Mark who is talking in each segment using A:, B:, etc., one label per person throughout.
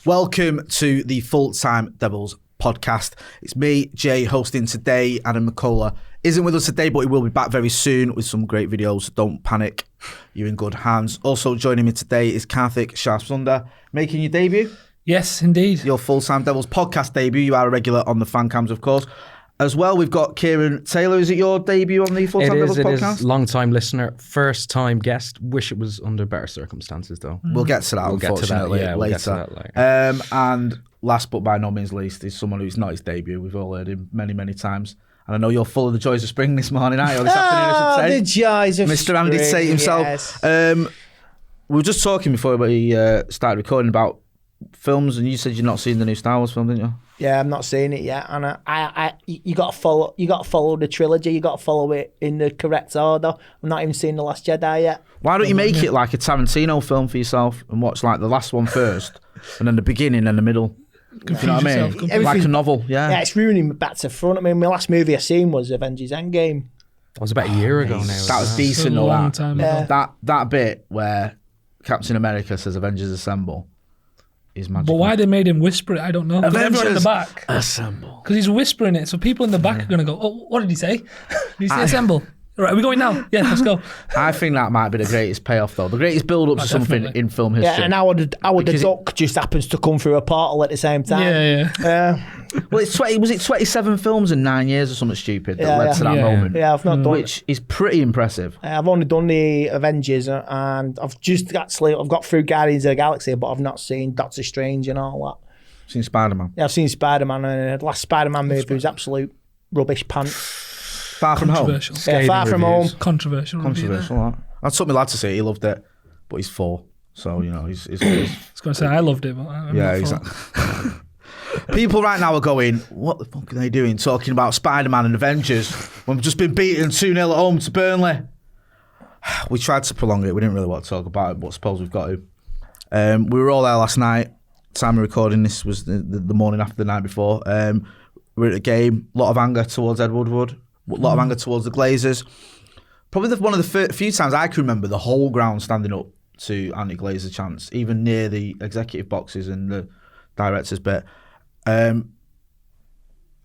A: Welcome to the Full-Time Devils podcast. It's me, Jay, hosting today. Adam McCullough isn't with us today, but he will be back very soon with some great videos. Don't panic. You're in good hands. Also joining me today is Karthik Shyamsundar, making your debut.
B: Yes, indeed.
A: Your Full-Time Devils podcast debut. You are a regular on the Fancams, of course. As well, we've got Ciaran Taylor. Is it your debut on the Full-Time Devils podcast?
C: It is. Long-time listener, first-time guest. Wish it was under better circumstances, though.
A: We'll get to that, unfortunately, later.
C: We'll get to that later.
A: And last but by no means least is someone who's not his debut. We've all heard him many, many times. And I know you're full of the joys of spring this morning, aren't you? Or this afternoon, I should say.
D: The joys of
A: Mr. Andy Tate himself.
D: Yes.
A: We were just talking before we started recording about films, and you said you've not seen the new Star Wars film, didn't you?
D: Yeah, I'm not seeing it yet, and you got to follow. You got to follow the trilogy. You got to follow it in the correct order. I'm not even seeing The Last Jedi yet.
A: Why don't you make it like a Tarantino film for yourself and watch like the last one first, and then the beginning and the middle? You know what I mean? Like a novel, yeah.
D: Yeah, it's ruining me back to front. I mean, my last movie I seen was Avengers Endgame.
C: That was about a year ago now.
A: That was decent,
B: a long time ago.
A: That bit where Captain America says Avengers Assemble is magical.
B: But why they made him whisper it, I don't know.
A: Avengers
B: everyone in the back.
A: Assemble.
B: Because he's whispering it, so people in the back are going to go, oh, what did he say? Did he say assemble? Right, are we going now? Yeah, let's go.
A: I think that might be the greatest payoff, though. The greatest build-up to something in film history.
D: Yeah, and how the duck just happens to come through a portal at the same time.
B: Yeah.
A: Well, was it 27 films in 9 years or something stupid that led to that moment?
D: Yeah, I've not done
A: which is pretty impressive.
D: I've only done the Avengers, and I've got through Guardians of the Galaxy, but I've not seen Doctor Strange and all that.
A: Seen Spider-Man?
D: Yeah, I've seen Spider-Man, and the last Spider-Man movie was absolute rubbish pants.
A: Far From Home?
D: Yeah, Far From Home.
B: Controversial.
A: That. I took my lad to see it. He loved it, but he's 4. So, you know, he's
B: I was going to say, I loved it, but I'm
A: yeah,
B: not
A: exactly. People right now are going, what the fuck are they doing talking about Spider-Man and Avengers when we've just been beaten 2-0 at home to Burnley? We tried to prolong it. We didn't really want to talk about it, but I suppose we've got to. We were all there last night. Time of recording this was the morning after the night before. We were at a game. A lot of anger towards Ed Woodward. A lot of anger towards the Glazers. Probably one of the few times I can remember the whole ground standing up to anti-Glazer chants, even near the executive boxes and the director's bit. Andy,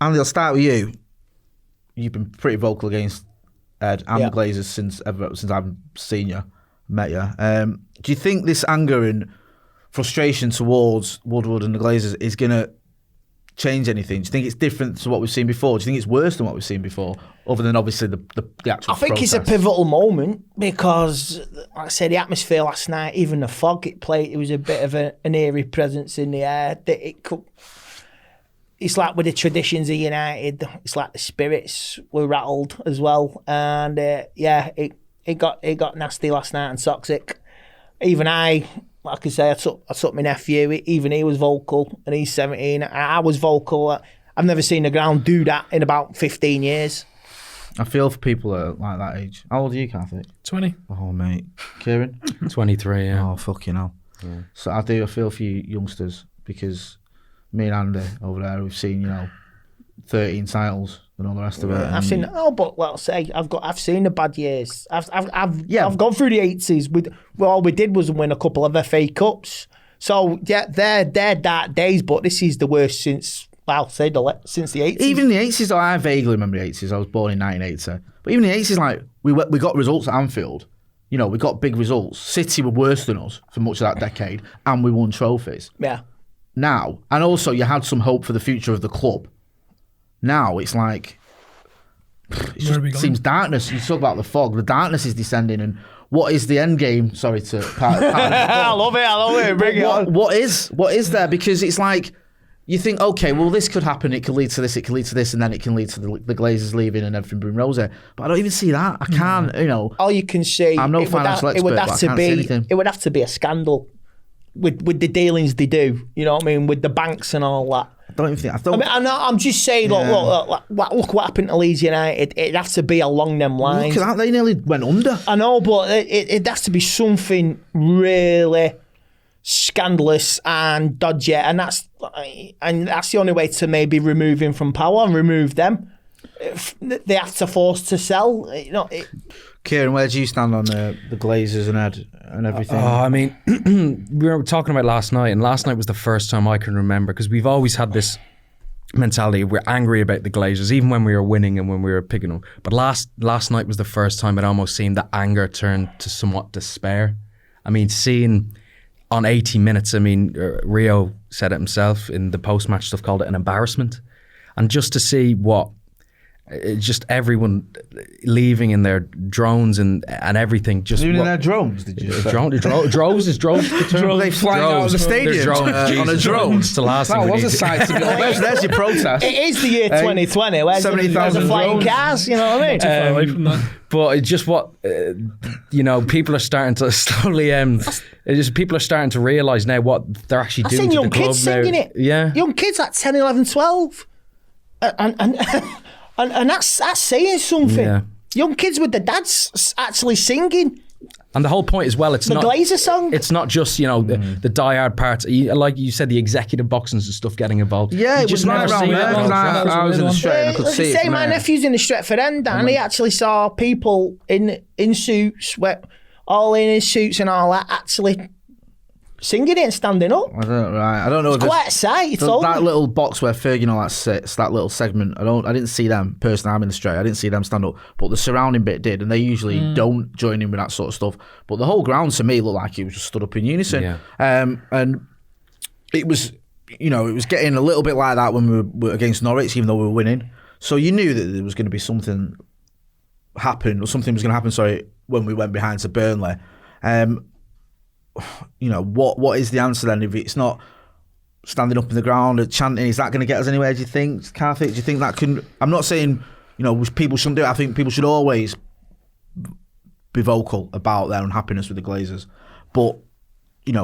A: I'll start with you. You've been pretty vocal against Ed and the Glazers since I've seen you, met you. Do you think this anger and frustration towards Woodward and the Glazers is going to change anything? Do you think it's different to what we've seen before? Do you think it's worse than what we've seen before, other than obviously the actual
D: I think
A: protest?
D: It's a pivotal moment because, like I said, the atmosphere last night, even the fog it played, it was a bit of an eerie presence in the air. It's like with the traditions of United, it's like the spirits were rattled as well. And it got nasty last night and toxic. Even like I say, I took my nephew, even he was vocal, and he's 17. I was vocal. I've never seen the ground do that in about 15 years.
A: I feel for people that are like that age. How old are you, Karthik?
B: 20.
A: Oh, mate. Ciaran?
C: 23, yeah.
A: Oh, fucking hell. Yeah. So I feel for you youngsters, because me and Andy over there, we've seen, 13 titles and all the rest of it.
D: I've seen, but like I say, I've seen the bad years. I've gone through the 80s. All we did was win a couple of FA Cups. So yeah, they're dark days, but this is the worst since the 80s.
A: Even the 80s, though, I vaguely remember the 80s. I was born in 1980. But even the 80s, like we got results at Anfield. We got big results. City were worse than us for much of that decade, and we won trophies.
D: Yeah.
A: Now, and also you had some hope for the future of the club. Now it's like it seems darkness. You talk about the fog. The darkness is descending, and what is the end game? Sorry to
D: I love it. Bring it on.
A: What is there? Because it's like you think, okay, well, this could happen. It could lead to this. It could lead to this, and then it can lead to the Glazers leaving and everything being rosy. But I don't even see that. I can't.
D: All you can see.
A: I'm no financial expert, but I can't see anything.
D: It would have to be a scandal with the dealings they do. You know what I mean? With the banks and all that. I'm just saying, look what happened to Leeds United. It'd have to be along them lines.
A: Look at that, they nearly went under.
D: I know, but it has to be something really scandalous and dodgy, and that's the only way to maybe remove him from power and remove them. They have to force to sell.
A: Ciaran, where do you stand on the Glazers and Ed and everything?
C: I mean, we were talking about last night, and last night was the first time I can remember, because we've always had this mentality. We're angry about the Glazers, even when we were winning and when we were picking them. But last night was the first time it almost seemed that anger turned to somewhat despair. I mean, seeing on 80 minutes, I mean, Rio said it himself in the post-match stuff, called it an embarrassment. And just to see just everyone leaving in their drones and everything. Just
A: even in their drones, did you say?
C: Drones is drones.
A: They flying out of the stadium on a drone.
C: It's the last thing
A: That
C: we
A: was
C: need
A: a sight to behold. There's your protest.
D: It is the year 2020. Where's
A: 70,000
D: the flying
A: drones.
D: cars? You know what I mean?
B: Too far away from that.
C: But it's just what, people are starting to slowly, people are starting to realise now what they're actually
D: I've
C: doing
D: seen
C: to
D: young
C: the club
D: kids
C: now.
D: singing it.
C: Yeah.
D: Young kids like 10, 11, 12. And that's saying something.
C: Yeah.
D: Young kids with the dads actually singing
C: And the whole point as well, it's
D: the
C: not
D: Glazer song.
C: It's not just, the die-hard parts. Like you said, the executive boxings and stuff getting involved.
A: Yeah,
C: You
A: it was
C: just
A: right
C: never
A: around
C: see
A: there.
C: it.
A: I was in the straight and I could see it.
D: Say
A: from
D: my
A: there.
D: nephew's in the Stretford End, and he actually saw people in suits, all in his suits and all that, actually singing it and standing up.
A: I don't know.
D: It's quite a sight. It's all
A: that little box where Fergie sits, that little segment. I didn't see them personally. I'm in the straight. I didn't see them stand up, but the surrounding bit did, and they usually don't join in with that sort of stuff. But the whole ground to me looked like it was just stood up in unison.
C: Yeah.
A: And it was, it was getting a little bit like that when we were against Norwich, even though we were winning. So you knew that there was going to be something something was going to happen. Sorry, when we went behind to Burnley. What is the answer then if it's not standing up in the ground and chanting? Is that going to get us anywhere, do you think, Karthik? Do you think that can... I'm not saying, people shouldn't do it. I think people should always be vocal about their unhappiness with the Glazers. But,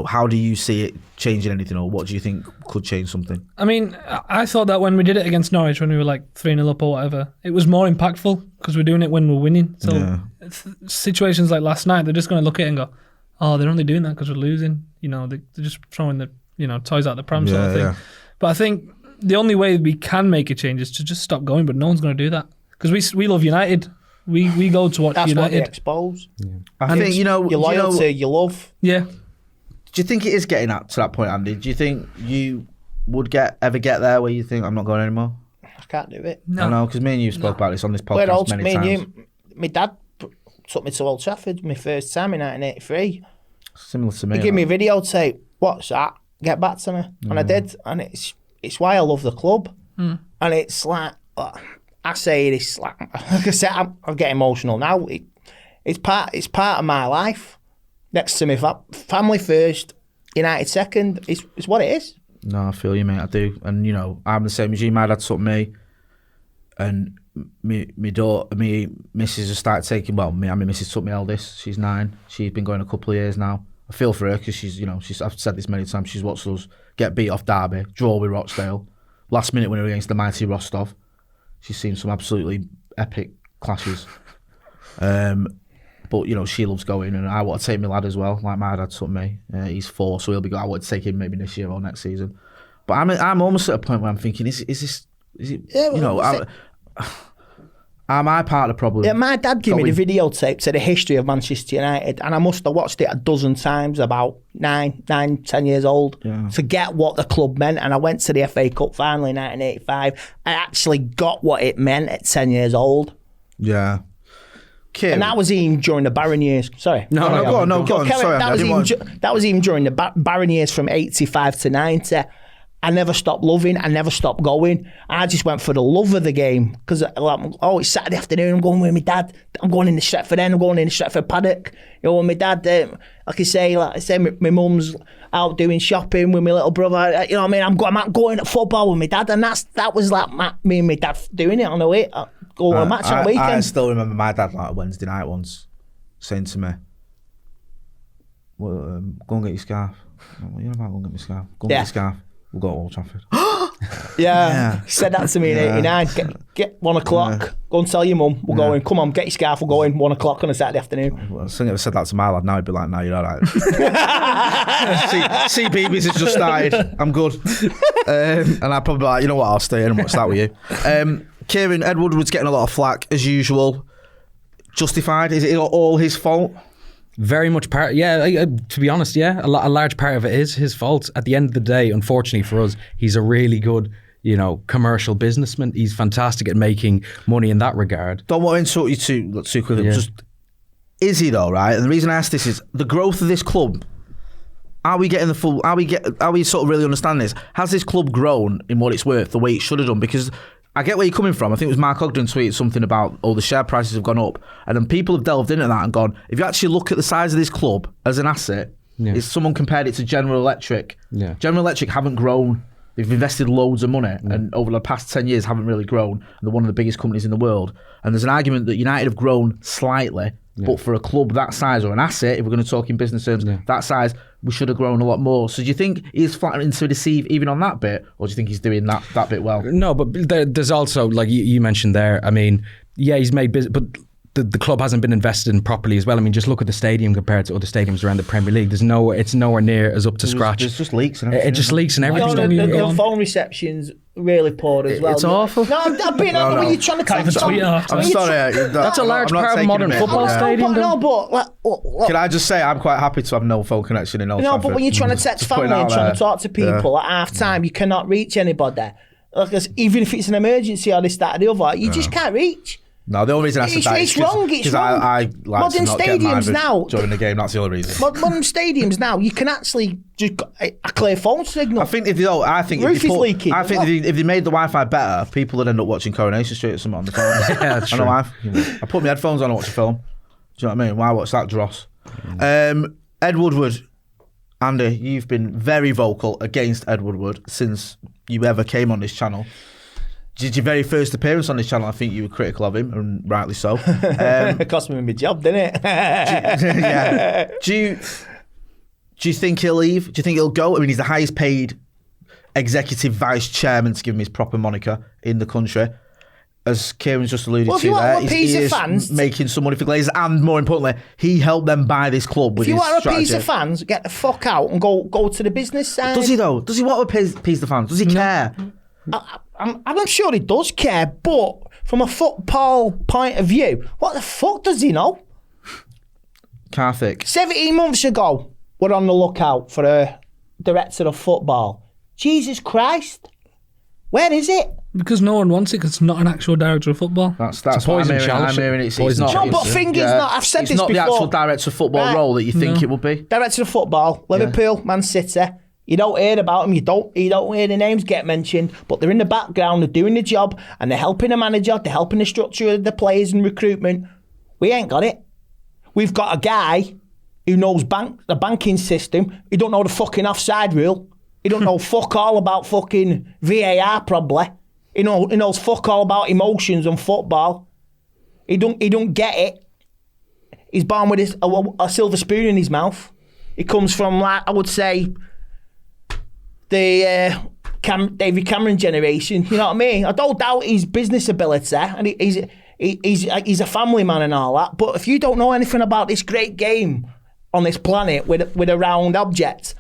A: how do you see it changing anything, or what do you think could change something?
B: I mean, I thought that when we did it against Norwich, when we were like 3-0 up or whatever, it was more impactful because we're doing it when we're winning. So situations like last night, they're just going to look at it and go, oh, they're only doing that because we're losing. They're just throwing the toys out the pram sort of thing. Yeah. But I think the only way we can make a change is to just stop going. But no one's going to do that because we love United. We go to watch
D: That's
B: United.
D: That's what they expose.
A: Yeah. I think
D: your loyalty, your love.
B: Yeah.
A: Do you think it is getting to that point, Andy? Do you think you would ever get there where you think I'm not going anymore?
D: I can't do it.
A: No, I know, because me and you spoke about this on this podcast many times.
D: My dad took me to Old Trafford my first time in 1983.
A: Similar to me.
D: He gave me a videotape. What's that? Get back to me. And I did. And it's why I love the club. And it's like, I say this, like I said, I get emotional now. It's part of my life. Next to me, family first, United second. It's what it is.
A: No, I feel you, mate. I do. And, I'm the same as you. My dad took me, and my missus has started taking, my missus took me eldest. She's 9. She's been going a couple of years now. I feel for her because she's, I've said this many times, she's watched us get beat off Derby, draw with Rochdale, last minute winner against the mighty Rostov. She's seen some absolutely epic clashes. But, she loves going, and I want to take my lad as well, like my dad took me. He's 4, so he'll be good. I want to take him maybe this year or next season. But I'm almost at a point where I'm thinking, is it, yeah, am I part of the problem?
D: Yeah, my dad gave me the videotape to the history of Manchester United, and I must have watched it a dozen times, about 9, 10 years old, to get what the club meant. And I went to the FA Cup final in 1985. I actually got what it meant at 10 years old.
A: Yeah.
D: And that was even during the Barron years. Sorry.
A: No, go on. Sorry,
D: that was even during the Barron years from 85 to 90. I never stopped loving. I never stopped going. I just went for the love of the game because, it's Saturday afternoon. I'm going with my dad. I'm going in the Stretford End. I'm going in the Stretford Paddock. With my dad. Like I say, my mum's out doing shopping with my little brother. You know what I mean? I'm going to football with my dad, and that was like me and my dad doing it on the way. Go on a match on the weekend.
A: I still remember my dad like a Wednesday night once saying to me, "Well, go and get your scarf." What you know about? Go and get my scarf. Go and get your scarf. We'll go to Old Trafford.
D: Yeah. Said that to me in 89. Get 1 o'clock. Go and tell your mum. We're going. Come on, get your scarf. We're going 1 o'clock on a Saturday afternoon.
A: Well, I think if I said that to my lad now, he'd be like, "No, you're all right." See, BB's has just started. I'm good. And I'd probably be like, "You know what? I'll stay in and watch that with you." Ciaran, Ed Woodward's getting a lot of flack as usual. justified? Is it all his fault?
C: Very much part. Yeah, to be honest, yeah, a large part of it is his fault. At the end of the day, unfortunately for us, he's a really good, commercial businessman. He's fantastic at making money in that regard.
A: Don't want to insult you too quickly.
C: Yeah.
A: Just, is he though, right? And the reason I ask this is the growth of this club. Are we getting the full? Are we sort of really understanding this? Has this club grown in what it's worth the way it should have done? Because I get where you're coming from. I think it was Mark Ogden tweeted something about, the share prices have gone up. And then people have delved into that and gone, if you actually look at the size of this club as an asset, if someone compared it to General Electric, General Electric haven't grown. They've invested loads of money and over the past 10 years haven't really grown. And they're one of the biggest companies in the world. And there's an argument that United have grown slightly, but for a club that size or an asset, if we're going to talk in business terms, that size, we should have grown a lot more. So do you think he's flattering to deceive even on that bit, or do you think he's doing that bit well?
C: No, but there's also, like you mentioned there, I mean, he's made business, but the club hasn't been invested in properly as well. I mean, just look at the stadium compared to other stadiums around the Premier League. It's nowhere near as up to scratch.
A: There's just leaks and everything.
C: It just leaks and everything.
D: The phone reception's really poor as well.
C: It's awful.
D: No, I'm being honest. When you're trying to
B: Can't even tweet after.
A: I'm sorry.
C: That's a large part of modern football stadium.
D: But
A: Can I just say I'm quite happy to have no phone connection in Old Trafford.
D: But when you're trying to text family and trying to talk to people at half time, you cannot reach anybody. Even if it's an emergency or this, that, or the other, you just can't reach.
A: No, the only reason I said that is
D: because
A: I like
D: modern
A: to not
D: stadiums
A: get
D: now
A: during the game. That's the only reason.
D: Modern stadiums now, you can actually just a clear phone signal.
A: I think if leaking. I think if they made the Wi-Fi better, people would end up watching Coronation Street or something on the phone.
C: Yeah, that's true.
A: I put my headphones on and watch a film. Do you know what I mean? Why watch that dross? Ed Woodward, Andy, you've been very vocal against Ed Woodward since you ever came on this channel. Did your very first appearance on this channel, I think you were critical of him, and rightly so.
D: It cost me my job, didn't it?
A: Yeah. Do you think he'll leave? Do you think he'll go? I mean, he's the highest paid executive vice chairman, to give him his proper moniker, in the country. As Kieran's just alluded to there, he is making some money for Glazer, and more importantly, he helped them buy this club with his strategy. If you want a piece
D: of fans, get the fuck out and go to the business side.
A: Does he though? Does he want a piece of fans? Does he care?
D: I'm sure he does care, but from a football point of view, what the fuck does he know?
A: Karthik.
D: 17 months ago, we're on the lookout for a director of football. Jesus Christ. Where is it?
B: Because no one wants it, because it's not an actual director of football.
A: That's what I'm hearing. It's not.
D: No, but thing is, I've said this before.
A: It's not the actual director of football role that you think it would be.
D: Director of football, Liverpool, Man City. You don't hear about them. You don't hear the names get mentioned, but they're in the background. They're doing the job, and they're helping the manager. They're helping the structure of the players and recruitment. We ain't got it. We've got a guy who knows the banking system. He don't know the fucking offside rule. He don't know fuck all about fucking VAR probably. He knows fuck all about emotions and football. He don't get it. He's born with a silver spoon in his mouth. He comes from, like, I would say, the David Cameron generation. You know what I mean? I don't doubt his business ability, and he's a family man and all that. But if you don't know anything about this great game on this planet with a round object,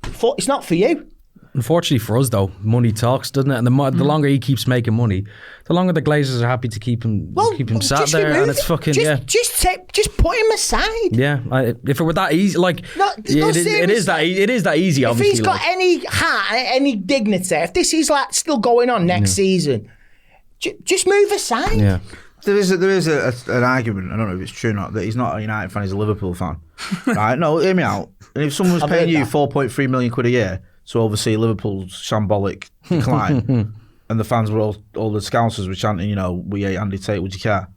D: it's not for you.
C: Unfortunately for us, though, money talks, doesn't it? And the longer he keeps making money, the longer the Glazers are happy to keep him sat there. And it's fucking
D: just put him aside.
C: Yeah, if it were that easy, it is that easy. Obviously,
D: if he's got any heart, any dignity, if this is like still going on next season, just move aside.
C: Yeah.
A: There is an argument, I don't know if it's true or not, that he's not a United fan, he's a Liverpool fan. Right? No, hear me out. And if someone's paying you 4.3 million quid a year to oversee Liverpool's shambolic decline, and the fans were all the Scousers were chanting, we hate Andy Tate, would you care?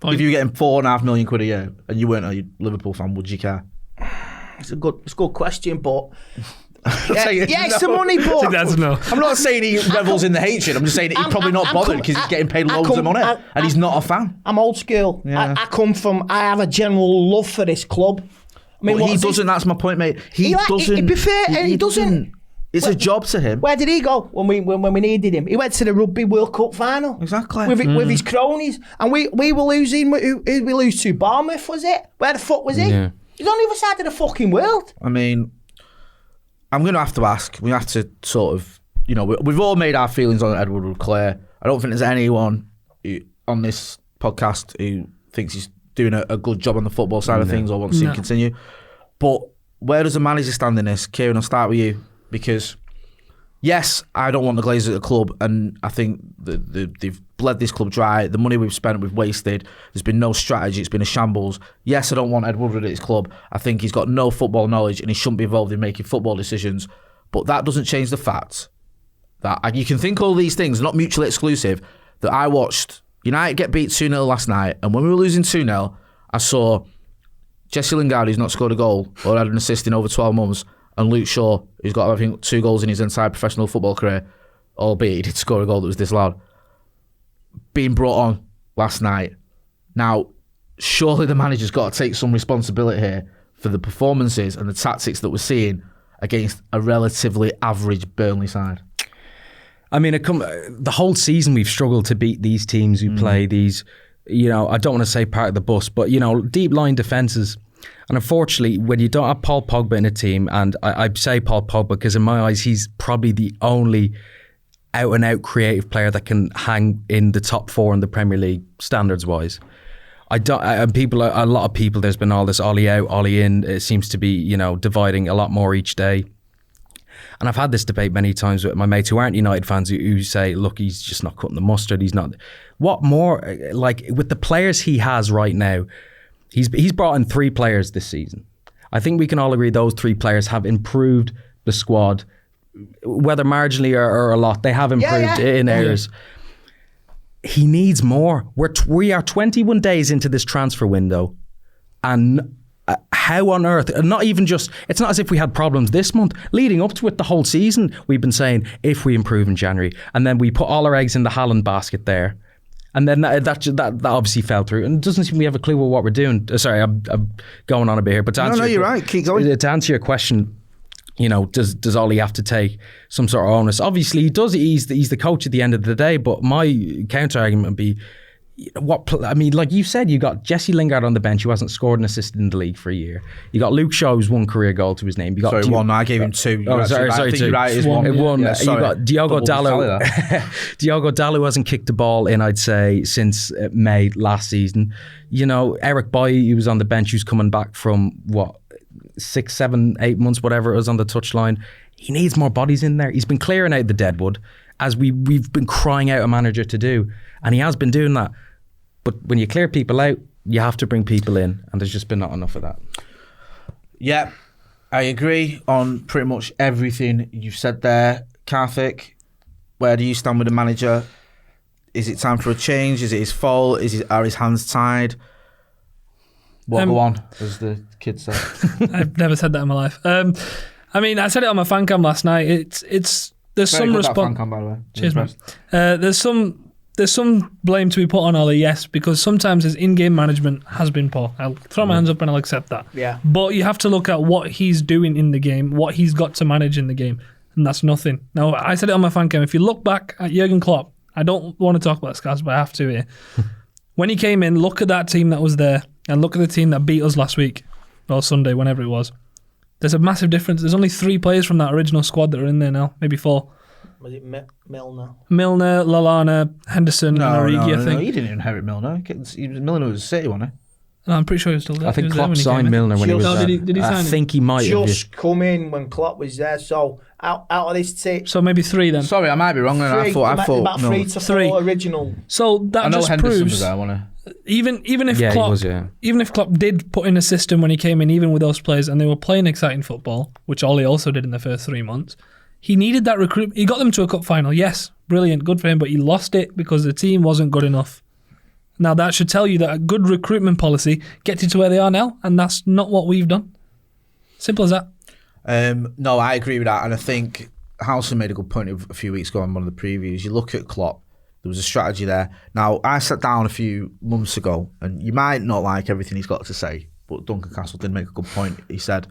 A: Fine. If you were getting 4.5 million quid a year and you weren't a Liverpool fan, would you care?
D: It's a good question, but it's the money, but
B: that's no.
A: I'm not saying he revels in the hatred. I'm just saying he's probably not bothered because he's getting paid loads of money and he's not a fan.
D: I'm old school. Yeah. I have a general love for this club. I mean,
A: he doesn't. That's my point, mate. He doesn't.
D: To be fair, he doesn't.
A: It's a job to him.
D: Where did he go when we needed him? He went to the Rugby World Cup final.
A: Exactly.
D: With his cronies, and we were losing. Who we lose to? Bournemouth, was it? Where the fuck was he?
C: Yeah.
D: He's on the other side of the fucking world.
A: I mean, I'm going to have to ask. We have to sort of, we've all made our feelings on Ed Woodward clear. I don't think there's anyone on this podcast who thinks he's doing a good job on the football side of things or wants to continue. But where does the manager stand in this? Ciaran, I'll start with you, because yes, I don't want the Glazers at the club, and I think they've bled this club dry. The money we've spent, we've wasted. There's been no strategy. It's been a shambles. Yes, I don't want Ed Woodward at his club. I think he's got no football knowledge and he shouldn't be involved in making football decisions. But that doesn't change the fact that you can think all these things, not mutually exclusive, that I watched United get beat 2-0 last night, and when we were losing 2-0, I saw Jesse Lingard, who's not scored a goal or had an assist in over 12 months, and Luke Shaw, who's got, I think, 2 goals in his entire professional football career, albeit he did score a goal that was disallowed, being brought on last night. Now, surely the manager's got to take some responsibility here for the performances and the tactics that we're seeing against a relatively average Burnley side.
C: I mean, the whole season we've struggled to beat these teams who play these, I don't want to say part of the bus, but, deep line defences. And unfortunately, when you don't have Paul Pogba in a team, and I say Paul Pogba because in my eyes, he's probably the only out-and-out creative player that can hang in the top 4 in the Premier League, standards-wise. A lot of people, there's been all this Ollie out, Ollie in. It seems to be, dividing a lot more each day. And I've had this debate many times with my mates who aren't United fans who say, look, he's just not cutting the mustard. He's not. What more, like with the players he has right now, he's brought in 3 players this season. I think we can all agree those 3 players have improved the squad, whether marginally or a lot. They have improved in areas. He needs more. We are 21 days into this transfer window, and how on earth, and not even just, it's not as if we had problems this month. Leading up to it the whole season, we've been saying, if we improve in January, and then we put all our eggs in the Haaland basket there. And then that obviously fell through. And it doesn't seem we have a clue what we're doing. Sorry, I'm going on a bit here. But to answer
A: you're right. Keep going.
C: To answer your question, does Ollie have to take some sort of onus? Obviously, he does. He's the coach at the end of the day. But my counter argument would be, like you said, you got Jesse Lingard on the bench who hasn't scored an assist in the league for a year. You got Luke Shaw who's 1 career goal to his name. You got
A: one. I gave him 2.
C: Sorry,
A: I think
C: 2.
A: You're right. It's one.
C: Yeah, you got Diogo Dalot. Diogo Dalot hasn't kicked the ball in, I'd say, since May last season. Eric Bailly, who was on the bench, who's coming back from 6, 7, 8 months, whatever it was, on the touchline. He needs more bodies in there. He's been clearing out the deadwood, as we've been crying out a manager to do, and he has been doing that. But when you clear people out, you have to bring people in, and there's just been not enough of that.
A: Yeah, I agree on pretty much everything you've said there. Karthik, where do you stand with the manager? Is it time for a change? Is it his fault? Are his hands tied? Go on, as the kids say.
B: I've never said that in my life. I said it on my Fancam last night. There's some response.
A: Fancam, by the way.
B: Cheers, man. There's some blame to be put on Ollie, yes, because sometimes his in-game management has been poor. I'll throw my hands up and I'll accept that.
D: Yeah.
B: But you have to look at what he's doing in the game, what he's got to manage in the game, and that's nothing. Now, I said it on my Fancam. If you look back at Jurgen Klopp, I don't want to talk about Scars, but I have to here. When he came in, look at that team that was there, and look at the team that beat us last week, or Sunday, whenever it was. There's a massive difference. There's only 3 players from that original squad that are in there now, maybe 4.
D: Was it Milner?
B: Milner, Lallana, Henderson, and Origi, I think.
A: No, he didn't inherit Milner. Milner was City, wasn't he?
B: No, I'm pretty sure he was still there.
C: I think Klopp signed Milner when he was there.
B: Did he sign
C: I
B: him?
C: think he might have.
D: Just come in when Klopp was there. So out of this team,
B: So maybe 3 then.
A: Sorry, I might be wrong. I thought
D: about 3 to 4
B: 3.
D: original.
B: So that
A: I know
B: just
A: Henderson
B: proves
A: was there, wasn't he?
B: even if Klopp even if Klopp did put in a system when he came in, even with those players, and they were playing exciting football, which Ollie also did in the first 3 months, he needed that recruit. He got them to a cup final. Yes, brilliant, good for him, but he lost it because the team wasn't good enough. Now that should tell you that a good recruitment policy gets you to where they are now, and that's not what we've done. Simple as that.
A: No, I agree with that, and I think Howson made a good point a few weeks ago on one of the previews. You look at Klopp, there was a strategy there. Now, I sat down a few months ago, and you might not like everything he's got to say, but Duncan Castle did make a good point. He said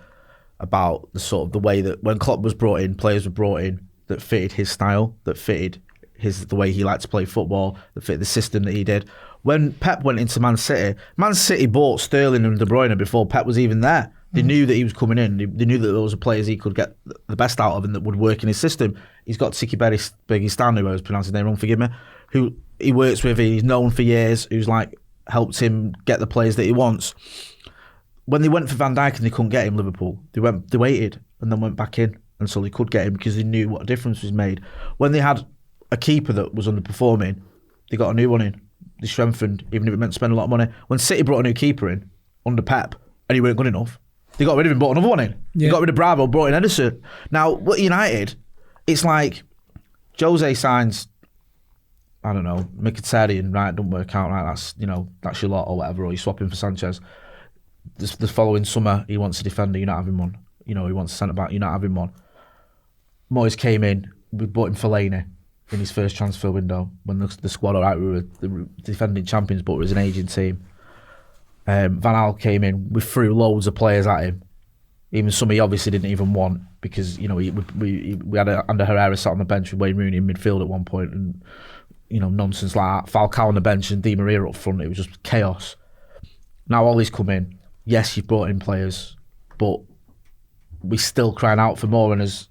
A: about the way that when Klopp was brought in, players were brought in that fitted his style, that fitted the way he liked to play football, that fitted the system that he did. When Pep went into Man City bought Sterling and De Bruyne before Pep was even there. They knew that he was coming in. They knew that there was players he could get the best out of and that would work in his system. He's got Tiki Berry Stanley, who I was pronouncing his name wrong, forgive me, who he works with, he's known for years, who's like helped him get the players that he wants. When they went for Van Dijk and they couldn't get him, Liverpool, they waited and then went back in until they could get him because they knew what a difference was made. When they had a keeper that was underperforming, they got a new one in. They strengthened, even if it meant to spend a lot of money. When City brought a new keeper in under Pep and he weren't good enough, they got rid of him, brought another one in. They got rid of Bravo, brought in Ederson. Now, with United, it's like Jose signs, I don't know, Mkhitaryan, right, don't work out, right, that's your lot or whatever, or you swap him for Sanchez. The following summer, he wants a defender, you're not having one. He wants a centre-back, you're not having one. Moyes came in, we bought him Fellaini in his first transfer window when the squad, all right, we were the defending champions, but it was an aging team. Van Gaal came in, we threw loads of players at him. Even some he obviously didn't even want because, we had Ander Herrera sat on the bench with Wayne Rooney in midfield at one point and, nonsense like that. Falcao on the bench and Di Maria up front, it was just chaos. Now Ollie's come in. Yes, you've brought in players, but we're still crying out for more. And as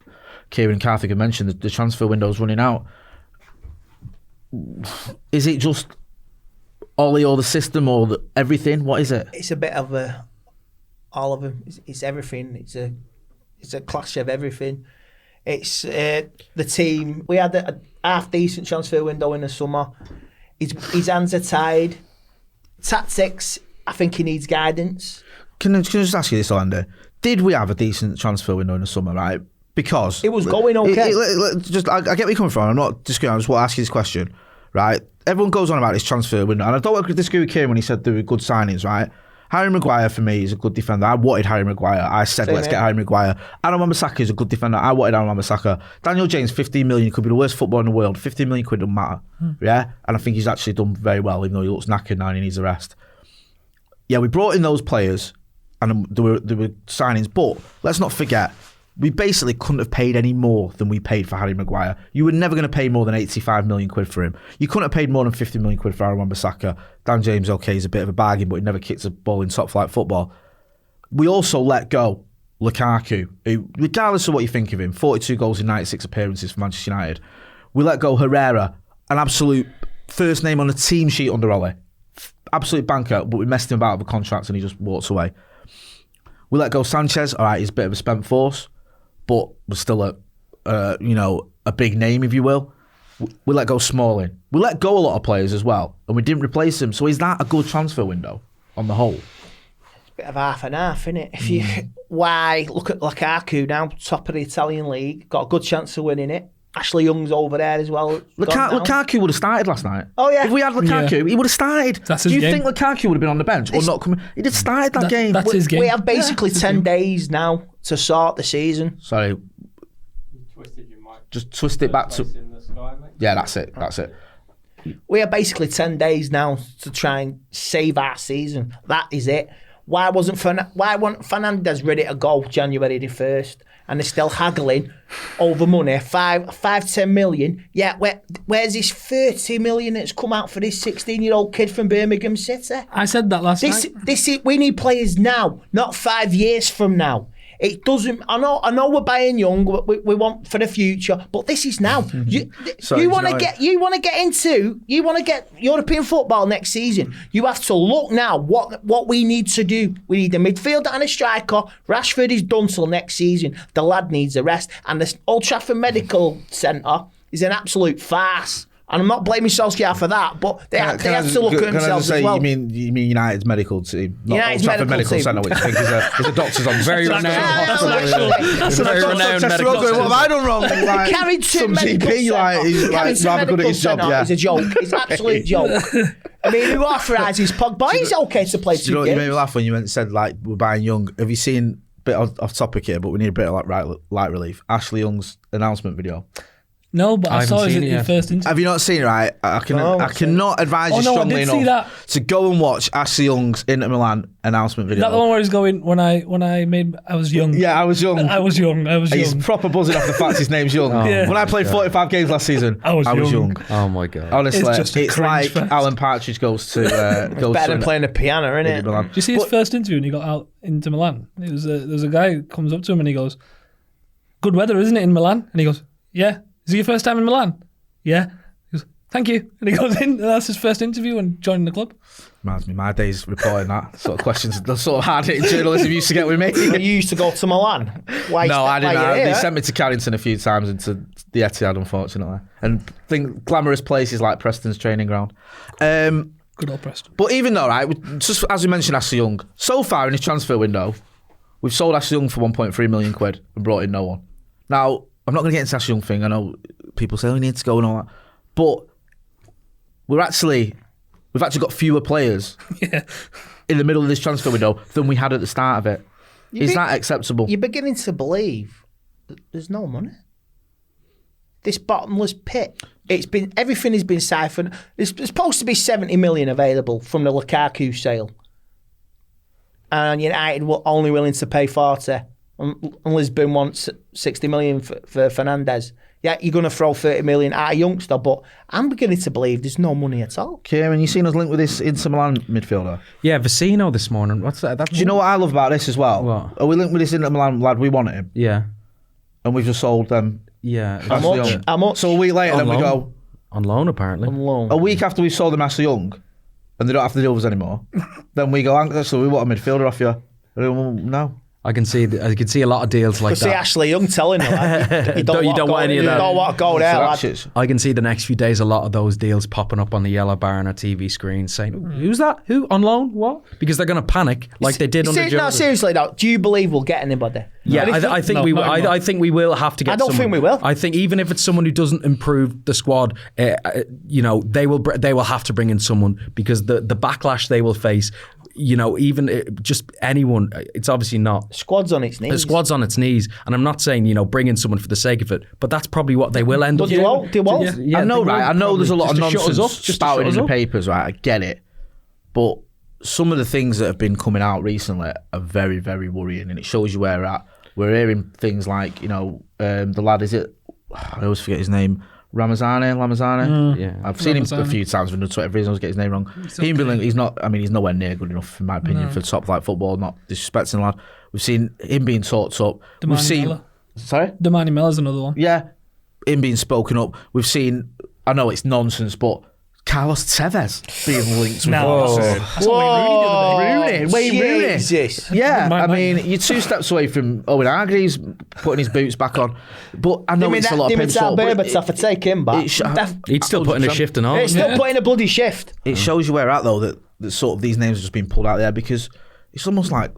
A: Ciaran and Karthik have mentioned, the transfer window's running out. Is it just Ollie or the system or everything? What is it?
D: It's a bit of all of them. It's everything. It's a clash of everything. It's the team. We had a half decent transfer window in the summer. His hands are tied. Tactics, I think he needs guidance.
A: Can I just ask you this, Andy? Did we have a decent transfer window in the summer, right? Because
D: it was going okay.
A: I get where you're coming from. I'm not disagreeing. I just want to ask you this question, right? Everyone goes on about this transfer window, and I don't disagree with Kieran when he said there were good signings, right? Harry Maguire for me is a good defender. I wanted Harry Maguire. I said let's get Harry Maguire. Aaron Wan-Bissaka is a good defender. I wanted Aaron Wan-Bissaka. Daniel James, 15 million, could be the worst footballer in the world. 15 million quid doesn't matter, yeah. And I think he's actually done very well, even though he looks knackered now and he needs a rest. Yeah, we brought in those players, and there were signings, but let's not forget, we basically couldn't have paid any more than we paid for Harry Maguire. You were never going to pay more than 85 million quid for him. You couldn't have paid more than 50 million quid for Aaron Wan-Bissaka. Dan James, okay, he's a bit of a bargain, but he never kicks a ball in top flight football. We also let go Lukaku, who, regardless of what you think of him, 42 goals in 96 appearances for Manchester United. We let go Herrera, an absolute first name on the team sheet under Ollie. Absolute banker, but we messed him about with a contract and he just walks away. We let go Sanchez, all right, he's a bit of a spent force, but was still a big name, if you will. We let go Smalling. We let go a lot of players as well, and we didn't replace them. So is that a good transfer window on the whole?
D: It's a bit of half and half, isn't it? Why look at Lukaku now, top of the Italian league, got a good chance of winning it. Ashley Young's over there as well.
A: Lukaku would have started last night.
D: Oh yeah.
A: If we had Lukaku, he would have started.
B: That's
A: Do you
B: his game.
A: think Lukaku would have been on the bench or not coming? He'd have started that game.
B: That's his game.
D: We have basically 10 days now to start the season.
A: Sorry. Just twist it back to. Yeah, that's it.
D: We have basically 10 days now to try and save our season. That is it. Why wasn't Fernandes ready to go January the 1st? And they're still haggling over money, 10 million. Yeah, where's this 30 million that's come out for this 16-year-old kid from Birmingham City?
B: I said that last night.
D: We need players now, not 5 years from now. It doesn't. I know we're buying young. We want for the future, but this is now. You want to get European football next season. You have to look now. What we need to do. We need a midfielder and a striker. Rashford is done till next season. The lad needs a rest, and the Old Trafford Medical Centre is an absolute farce. And I'm not blaming Solskjaer for that, but they have to look at themselves as well.
A: You mean United's medical team, not
D: United's
A: Old Trafford
D: medical
A: Centre, which I think is a doctor's on
C: Very renowned.
B: That's an
C: very
B: actual
C: renowned medical
A: What have I done wrong? Like,
D: Carrington
A: some
D: Medical
A: GP, like, he's
D: Carrington
A: rather good at his job.
D: Centre
A: Yeah,
D: is a joke. It's an absolute joke. I mean, who authorises Pogba? He's okay to play 2
A: you know what you
D: games.
A: made me laugh when you said like we're buying Young. Have you seen, bit off topic here, but we need a bit of like light relief, Ashley Young's announcement video?
B: No, but I saw it in your first interview.
A: Have you not seen it, right? I cannot advise you strongly enough to go and watch Ashley Young's Inter Milan announcement video.
B: Is that the one where he's going, when I was young?
A: Yeah, I was young. He's proper buzzing off the fact his name's Young.
B: Yeah.
A: When I played 45 games last season, I was young.
C: Oh my God.
A: Honestly,
B: it's
A: like
B: fest.
A: Alan Partridge goes to...
D: Better than playing the piano, isn't it?
B: Did you see his first interview when he got out into Milan? There was a guy who comes up to him and he goes, "Good weather, isn't it, in Milan?" And he goes, "Yeah." "Is it your first time in Milan?" "Yeah." He goes, thank you. And he goes in, and that's his first interview and joining the club.
A: Reminds me, my days reporting that sort of questions, the sort of hard-hitting journalism you used to get with me.
D: You used to go to Milan. Why
A: No, I didn't.
D: Why
A: They sent me to Carrington a few times into the Etihad, unfortunately. And glamorous places like Preston's training ground.
B: Good old Preston.
A: But even though, right, just as we mentioned Ashley Young, so far in his transfer window, we've sold Ashley Young for 1.3 million quid and brought in no one. Now, I'm not going to get into the Ashley Young thing. I know people say, we need to go and all that. But we've actually got fewer players in the middle of this transfer window than we had at the start of it. Is that acceptable?
D: You're beginning to believe that there's no money. This bottomless pit. Everything has been siphoned. There's supposed to be 70 million available from the Lukaku sale, and United were only willing to pay 40. And Lisbon wants 60 million for Fernandes. Yeah, you're going to throw 30 million at a youngster, but I'm beginning to believe there's no money at all.
A: Kieran, you seen us linked with this Inter Milan midfielder?
C: Yeah, Vecino this morning. What's that?
A: Do you know what I love about this as well?
C: What?
A: Are we linked with this Inter Milan lad? We wanted him,
C: Yeah.
A: and we've just sold them.
C: Yeah.
D: How
A: Ashley
D: much?
A: Young.
D: How much?
A: So a week later,
C: On
A: then we
C: loan.
A: go,
C: On loan, apparently.
D: On loan.
A: a week after we've sold them Ashley Young, and they don't have to deal with us anymore, then we go, so we want a midfielder off you. And we go, well, no.
C: I can see a lot of deals like
D: See
C: that.
D: Ashley Young telling her, like, you don't want any of that. You don't want to go there,
A: So
D: lad.
A: that's shit.
C: I can see the next few days a lot of those deals popping up on the yellow bar on our TV screen saying, who's that? Who? On loan? What? Because they're going to panic like they did under
D: No,
C: Jose.
D: seriously though, do you believe we'll get anybody?
C: Yeah, I think we will.
B: not anymore.
C: I think we will have to get.
D: I don't think we will.
C: I think even if it's someone who doesn't improve the squad, they will have to bring in someone because the backlash they will face. Even just anyone. It's obviously not.
D: Squad's on its knees.
C: The squad's on its knees, and I'm not saying bring in someone for the sake of it, but that's probably what they will end
D: But
C: up
D: they
C: doing.
D: won't. They won't.
C: Yeah,
A: I know,
C: they will
A: right? I know there's a lot of
C: probably. Just to shut us
A: nonsense
C: up, just to
A: spouting
C: shut
A: in
C: us
A: the
C: up.
A: papers, right? I get it. But some of the things that have been coming out recently are very, very worrying, and it shows you where we're at. We're hearing things like, the lad, is it? I always forget his name. Ramazani.
C: Yeah.
A: I've seen him a
B: Ramazani.
A: few times on Twitter. Every reason I always get his name wrong. He's not. I mean, he's nowhere near good enough, in my opinion, for top flight football. Not disrespecting the lad. We've seen him being talked up. We've seen.
B: Miller.
A: Sorry.
B: Damani Miller's another one.
A: Yeah, him being spoken up. We've seen. I know it's nonsense, but Carlos Tevez being linked with
B: No.
A: Rooney.
B: That's what Wayne Rooney the other day.
A: Wayne Rooney.
D: Jesus.
A: Yeah,
B: My
A: I
B: man.
A: mean, you're 2 steps away from Owen Hargreaves putting his boots back on. But I know it's a lot of paper salt. but
D: Berbatov, take him back.
C: He's still putting a shift in all.
D: It's still putting a bloody shift.
A: It shows you where we're at, though, that sort of these names have just been pulled out there because it's almost like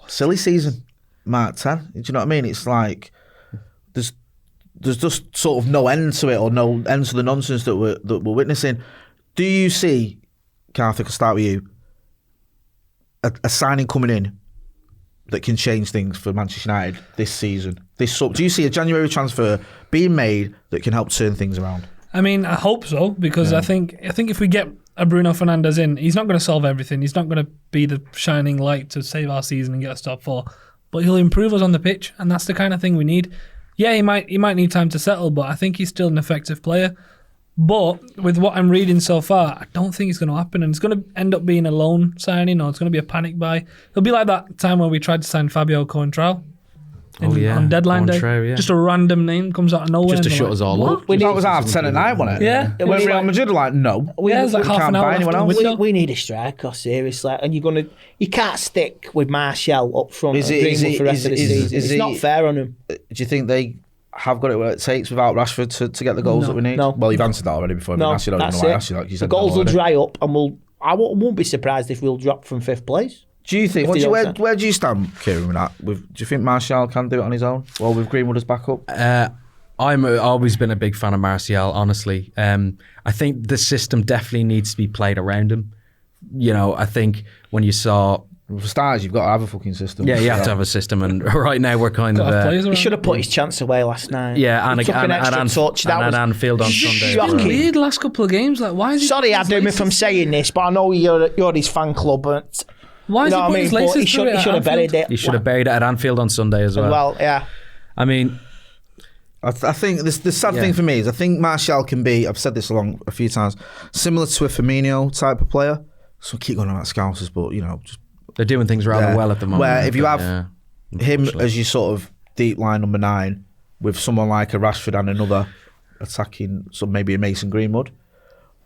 A: silly season, Mark 10. Do you know what I mean? It's like there's just sort of no end to it or no end to the nonsense that we're witnessing. Do you see, Karthik, I'll start with you, a signing coming in that can change things for Manchester United this season? Do you see a January transfer being made that can help turn things around?
B: I mean, I hope so because I think if we get a Bruno Fernandes in, he's not going to solve everything. He's not going to be the shining light to save our season and get us top 4, but he'll improve us on the pitch, and that's the kind of thing we need. Yeah, he might need time to settle, but I think he's still an effective player. But with what I'm reading so far, I don't think it's going to happen, and it's going to end up being a loan signing, or it's going to be a panic buy. It'll be like that time where we tried to sign Fabio Coentrao on deadline day.
C: Coentrao, yeah.
B: Just a random name comes out of nowhere.
C: Just to
B: and
C: shut
B: we're
C: us
B: like,
C: all
B: "What?"
C: up.
A: That was half 10 at night, wasn't it?
B: Yeah.
A: When Real Madrid were like, no.
B: Yeah, it was like half
A: can't
B: an hour
A: buy anyone
B: after the
A: else.
B: window.
D: We need a striker, seriously. And you can't stick with Martial up front
A: Is
D: and
A: it-
D: Greenwood
A: is it-
D: for the rest of the
A: is-
D: season.
A: is
D: It's
A: it-
D: not fair on him.
A: Do you think they have got it what it takes without Rashford to get the goals that we need?
D: No.
A: Well, you've answered that already before.
D: No,
A: I asked you, I don't
D: that's
A: know why I
D: it.
A: asked you that. You
D: The
A: said
D: goals
A: no
D: will
A: already.
D: dry up, and I won't be surprised if we'll drop from 5th place.
A: Do you think?
D: If they
A: Where
D: don't
A: do you stand, Kieran, with that? Do you think Martial can do it on his own? Well, with Greenwood as backup?
C: I'm always been a big fan of Martial, honestly. I think the system definitely needs to be played around him. I think when you saw...
A: For starters, you've got to have a fucking system.
C: Yeah, you have to have a system, and right now we're kind
B: Got
C: of...
B: players
D: He
B: around.
D: should have put his chance away last night.
C: Yeah, and
D: He took an extra touch. That was
C: at Anfield on Sunday.
B: He's
D: shocking.
B: been weird last couple of games. Like, why is he?
D: Sorry,
B: putting his
D: Adam, if I'm
B: laces-
D: saying this, but I know you're his fan club. But
B: Why is
D: you
B: he
D: know what
B: putting
D: I
B: his
D: mean? But
B: laces
D: he should
B: through it
D: have
B: at
D: buried
B: Anfield?
D: it.
C: He should have buried it at Anfield on Sunday as well.
D: Well, yeah.
C: I mean...
A: I think the sad thing for me is I think Martial can be, I've said this a few times, similar to a Firmino type of player. So I keep going on about Scousers, but, just
C: They're doing things rather well at the moment.
A: Where if you have
C: Yeah,
A: him
C: unfortunately.
A: as your sort of deep line number 9 with someone like a Rashford and another attacking, so maybe a Mason Greenwood,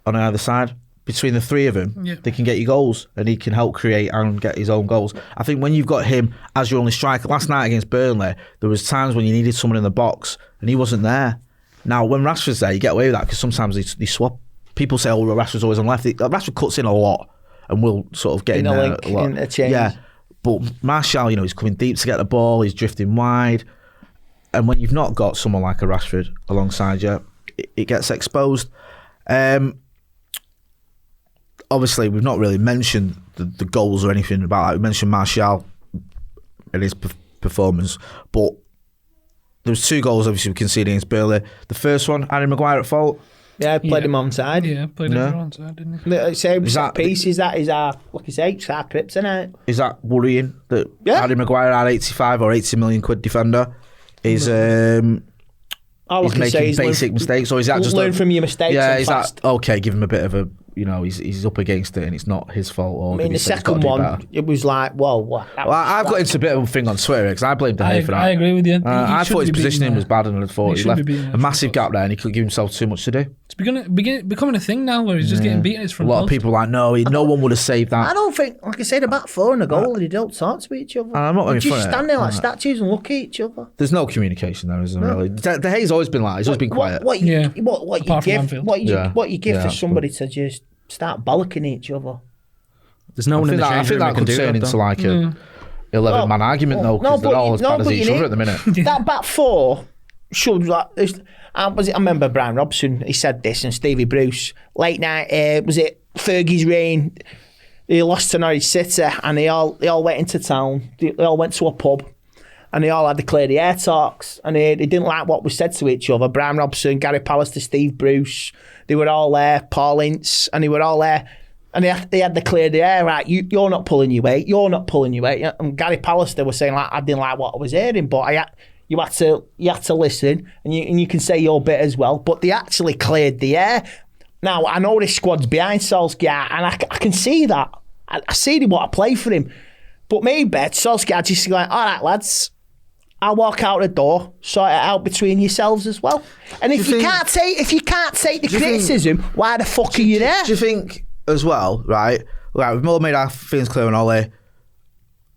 A: on either side. Between the three of them,
B: Yeah.
A: they can get you goals, and he can help create and get his own goals. I think when you've got him as your only striker, last night against Burnley, there was times when you needed someone in the box, and he wasn't there. Now, when Rashford's there, you get away with that because sometimes they swap. People say, "Oh, well, Rashford's always on left." Rashford cuts in a lot, and will sort of get in there a lot.
D: Interchange.
A: Yeah, but Martial, he's coming deep to get the ball. He's drifting wide, and when you've not got someone like a Rashford alongside you, it gets exposed. Obviously, we've not really mentioned the goals or anything about that. We mentioned Martial and his performance, but there was 2 goals obviously we conceded against Burnley. The first one, Harry Maguire at fault.
D: Yeah, played him on side.
B: Yeah, played him on side, didn't he?
D: Same set piece. That is our, like I say, it's our kryptonite.
A: Is that worrying that Harry Maguire, our 85 or 80 million quid defender, is making basic mistakes, or is that just
D: learn from your mistakes?
A: Yeah, is that okay? Give him a bit of a, he's up against it, and it's not his fault. Or
D: I mean, the second one, it was like, what?
A: I've got into a bit of a thing on Twitter because I blamed De Gea for that.
B: I agree with you.
A: I thought his positioning was bad, and I thought he left a massive
B: goal.
A: gap there, and he could give himself too much to do.
B: It's becoming a thing now where he's just getting beaten. It's from
A: a lot of people are like, no one would have saved that.
D: I don't think, like I said, about 4 and a goal, they don't talk to each other.
A: I'm not
D: They just
A: funny.
D: stand there like statues and look at each other.
A: There's no communication there, isn't there? Really? De Gea's always been like, he's always been quiet.
D: What you
B: Apart from
D: give,
B: Anfield.
D: what you give for
A: absolutely.
D: somebody to just start bollocking each other.
C: There's no one in the
A: I
C: change
A: think
C: room
A: that
C: can
A: could
C: do
A: turn
C: that.
A: into like a 11-man argument though, because they're all as bad as each other at the minute.
D: That back 4 should like. I remember Brian Robson. He said this, and Stevie Bruce. Late night, was it Fergie's reign? They lost to Norwich City, and they all went into town. They all went to a pub, and they all had the clear the air talks, and they didn't like what was said to each other. Brian Robson, Gary Pallister, Steve Bruce, they were all there. Paul Ince, and they were all there. And they had the clear the air, right? You're not pulling your weight. You're not pulling your weight. And Gary Pallister was saying, like, I didn't like what I was hearing, but you had to listen, and you can say your bit as well. But they actually cleared the air. Now, I know this squad's behind Solskjaer, and I can see that. I see they want to play for him. But maybe Solskjaer just going, all right, lads, I'll walk out the door, sort it out between yourselves as well. And if you can't take the criticism, why the fuck are you there?
A: Do you think as well, right? We've all made our feelings clear on Ollie. Do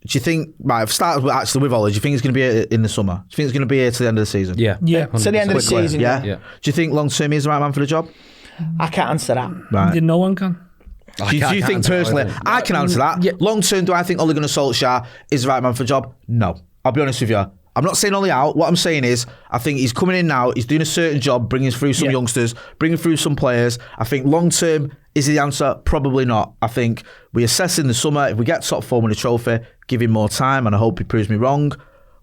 A: you think, right, I've started with Ollie, do you think it's going to be in the summer? Do you think it's going to be here to the end of the season?
C: Yeah.
D: To the end of the season.
A: Yeah?
C: Yeah.
A: Do you think long term he's the right man for the job?
D: I can't answer that.
A: Right.
B: No one can.
A: Do you think personally, I can answer that.
C: Yeah.
A: Long term, do I think Ole Gunnar Solskjaer is the right man for the job? No. I'll be honest with you. I'm not saying Ollie out. What I'm saying is, I think he's coming in now, he's doing a certain job, bringing through some youngsters, bringing through some players. I think long term, is he the answer? Probably not. I think we assess in the summer, if we get top 4 with a trophy, give him more time, and I hope he proves me wrong.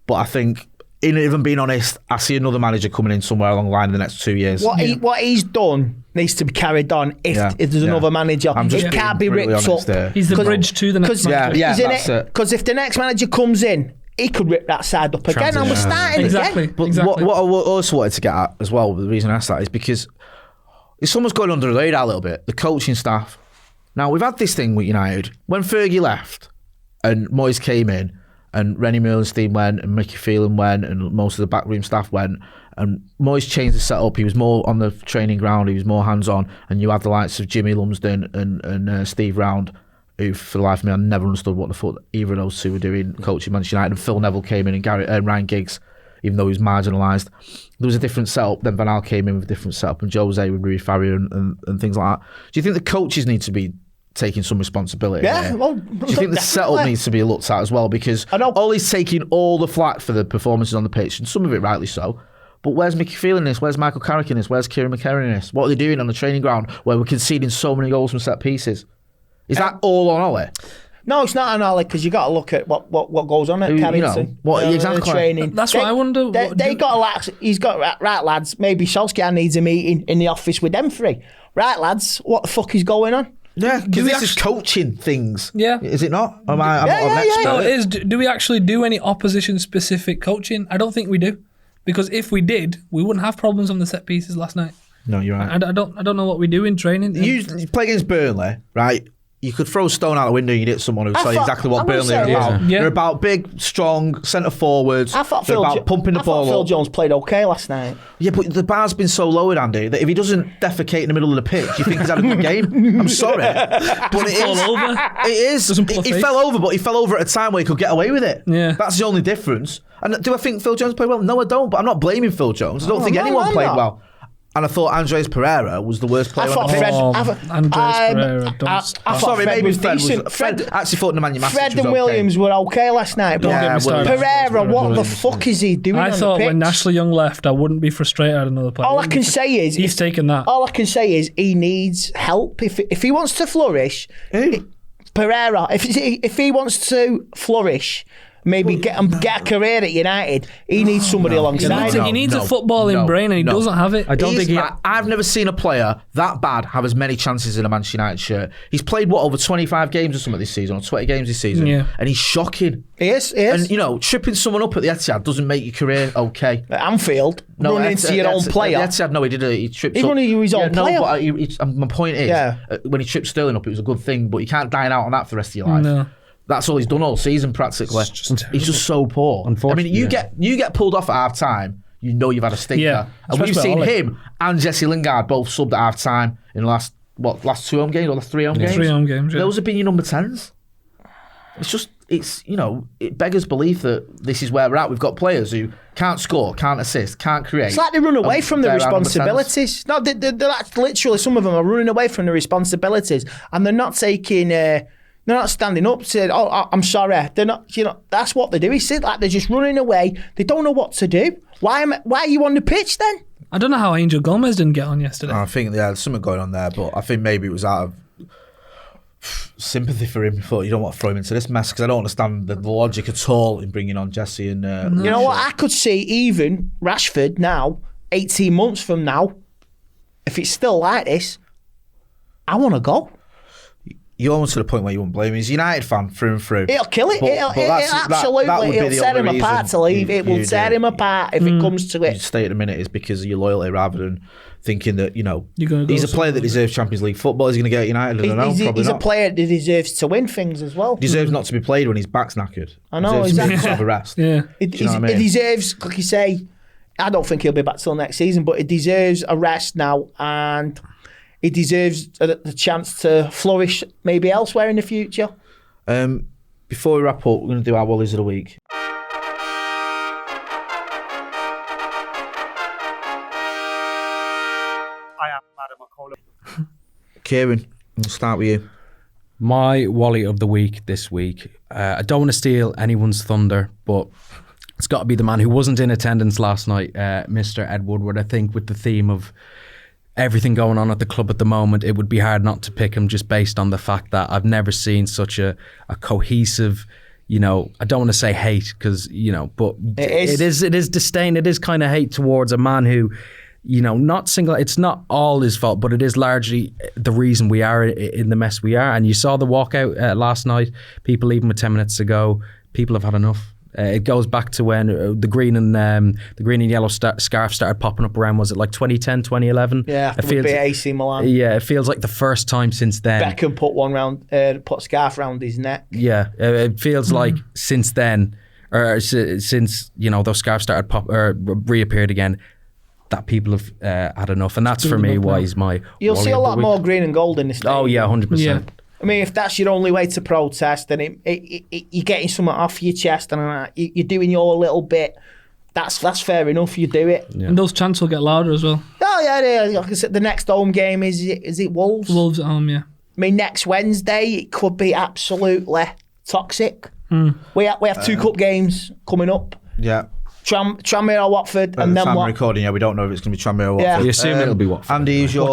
A: But I think, even being honest, I see another manager coming in somewhere along the line in the next 2 years.
D: What he's done needs to be carried on if there's another manager. It can't be ripped up.
B: He's the bridge to the next manager.
A: that's it.
D: Because if the next manager comes in, he could rip that side up again, and we're starting
B: Exactly.
D: again.
A: But what I also wanted to get at as well, the reason I asked that is because it's almost going under the radar a little bit, the coaching staff. Now, we've had this thing with United. When Fergie left and Moyes came in and Rennie Millenstein went and Mickey Phelan went and most of the backroom staff went, and Moyes changed the setup. He was more on the training ground, he was more hands-on, and you had the likes of Jimmy Lumsden and Steve Round, who, for the life of me, I never understood what the fuck either of those two were doing coaching Manchester United. And Phil Neville came in and Ryan Giggs, even though he was marginalised. There was a different setup. Then Van Gaal came in with a different setup, and Jose with Rui Faria and things like that. Do you think the coaches need to be taking some responsibility?
D: Yeah,
A: here?
D: well,
A: do you think the setup needs to be looked at as well? Because Ollie's taking all the flack for the performances on the pitch, and some of it rightly so. But where's Mickey Phelan in this? Where's Michael Carrick in this? Where's Kieran McKerran in this? What are they doing on the training ground where we're conceding so many goals from set pieces? Is that all on Ollie?
D: No, it's not on Ollie, because you got to look at what goes on at Carrington.
A: Exactly.
D: Training.
B: That's what I wonder.
D: He's got right, lads. Maybe Solskjaer needs a meeting in the office with them three. Right, lads. What the fuck is going on?
A: Yeah, because this is coaching things.
B: Yeah.
A: Is it not? I'm not an expert.
B: No, it is. Do we actually do any opposition-specific coaching? I don't think we do. Because if we did, we wouldn't have problems on the set pieces last night.
A: No, you're right.
B: I don't know what we do in training.
A: You play against Burnley, right? you could throw a stone out the window and you'd hit someone who'd tell you exactly what Burnley are about.
B: Yeah.
A: They're about big, strong, centre forwards.
D: I thought
A: They're about pumping the ball
D: Phil
A: up.
D: Jones played okay last night.
A: Yeah, but the bar's been so lowered, Andy, that if he doesn't defecate in the middle of the pitch, you think he's had a good game. I'm sorry. But it
B: Fall
A: is.
B: over.
A: It is.
B: Doesn't pull a
A: He
B: face.
A: fell over, but he fell over at a time where he could get away with it.
B: Yeah.
A: That's the only difference. And do I think Phil Jones played well? No, I don't. But I'm not blaming Phil Jones. I don't think anyone played well. And I thought Andres Pereira was the worst player on the pitch.
B: Andres Pereira.
D: I thought
A: Maybe
D: Fred was decent.
A: Fred actually thought Nemanja Matic
D: Fred
A: was
D: and Williams were okay last night. But
B: Don't get me started.
D: Pereira, what the fuck is he doing
B: I
D: on the
B: thought
D: pitch?
B: when Ashley Young left, I wouldn't be frustrated at another player.
D: All I can say is
B: he's taken that.
D: All I can say is he needs help. If he wants to flourish, Pereira. If he wants to flourish, maybe get a career at United, he needs somebody alongside him.
B: He needs a footballing brain, and he doesn't have it.
C: I don't think
A: I've never seen a player that bad have as many chances in a Manchester United shirt. He's played over 25 games or something this season, or 20 games this season, and he's shocking.
D: He is.
A: And tripping someone up at the Etihad doesn't make your career okay.
D: At Anfield, running into your own player.
A: The Etihad, no, he did it. He tripped.
D: He
A: up.
D: run into his own player.
A: No, but my point is, when he tripped Sterling up, it was a good thing. But you can't dine out on that for the rest of your life.
B: No.
A: That's all he's done all season practically. He's just so poor. I mean, you get pulled off at half time, you know you've had a stinker.
B: Yeah,
A: and we've seen him and Jesse Lingard both subbed at half time in the last 2 home games or last 3 home games.
B: 3 home games. Yeah.
A: Those have been your number 10s. It beggars belief that this is where we're at. We've got players who can't score, can't assist, can't create.
D: It's like they run away from the responsibilities. No, they're like, literally, some of them are running away from the responsibilities, and they're not taking. They're not standing up saying, "Oh, I'm sorry." They're not. That's what they do. It's like they're just running away. They don't know what to do. Why are you on the pitch then?
B: I don't know how Angel Gomez didn't get on yesterday.
A: I think there's something going on there, but I think maybe it was out of sympathy for him. He thought, you don't want to throw him into this mess, because I don't understand the logic at all in bringing on Jesse and.
D: You know what? I could see even Rashford now, 18 months from now, if it's still like this, I want to go.
A: You're almost to the point where you won't blame him. He's a United fan through and through.
D: It'll kill it. It'll tear him apart to leave. It will tear him apart if it comes to it.
A: You stay at the minute is because of your loyalty, rather than thinking that,
B: go
A: he's a player that deserves Champions League football. Is he going to get at United? I don't know.
D: He's a player that deserves to win things as well.
A: Deserves not to be played when his back's knackered.
D: I know,
A: exactly. Deserves a rest.
B: Yeah.
D: He deserves, like you say, I don't think he'll be back till next season, but he deserves a rest now, and he deserves the chance to flourish maybe elsewhere in the future.
A: Before we wrap up, we're going to do our Wallies of the Week.
E: I am Madam McCullough.
A: Kieran, we'll start with you.
C: My Wally of the Week this week. I don't want to steal anyone's thunder, but it's got to be the man who wasn't in attendance last night, Mr. Ed Woodward. I think with the theme of everything going on at the club at the moment, it would be hard not to pick him, just based on the fact that I've never seen such a cohesive, I don't want to say hate, because, but it is disdain, it is kind of hate towards a man who, it's not all his fault, but it is largely the reason we are in the mess we are. And you saw the walkout last night, people leaving with 10 minutes to go. People have had enough. It goes back to when the green and yellow scarf started popping up around. Was it like 2010, 2011?
D: Yeah, it feels AC Milan.
C: Yeah, it feels like the first time since then.
D: Beckham put put a scarf around his neck.
C: Yeah, it feels like since then, or since those scarves started reappeared again, that people have had enough, and that's for me why he's my.
D: You'll see a lot more green and gold in this.
C: Oh yeah, 100%.
B: Yeah.
D: I mean, if that's your only way to protest, then you're getting something off your chest, and you're doing your little bit. That's fair enough. You do it.
B: Yeah. And those chants will get louder as well.
D: Oh yeah. Like I said, the next home game is it Wolves?
B: Wolves at home, yeah.
D: I mean, next Wednesday it could be absolutely toxic. We have 2 cup games coming up.
A: Yeah.
D: Tranmere or Watford, and then what?
A: Recording, we don't know if it's going to be Tranmere or Watford.
D: Yeah.
C: You assume it'll be Watford.
A: Andy, who's your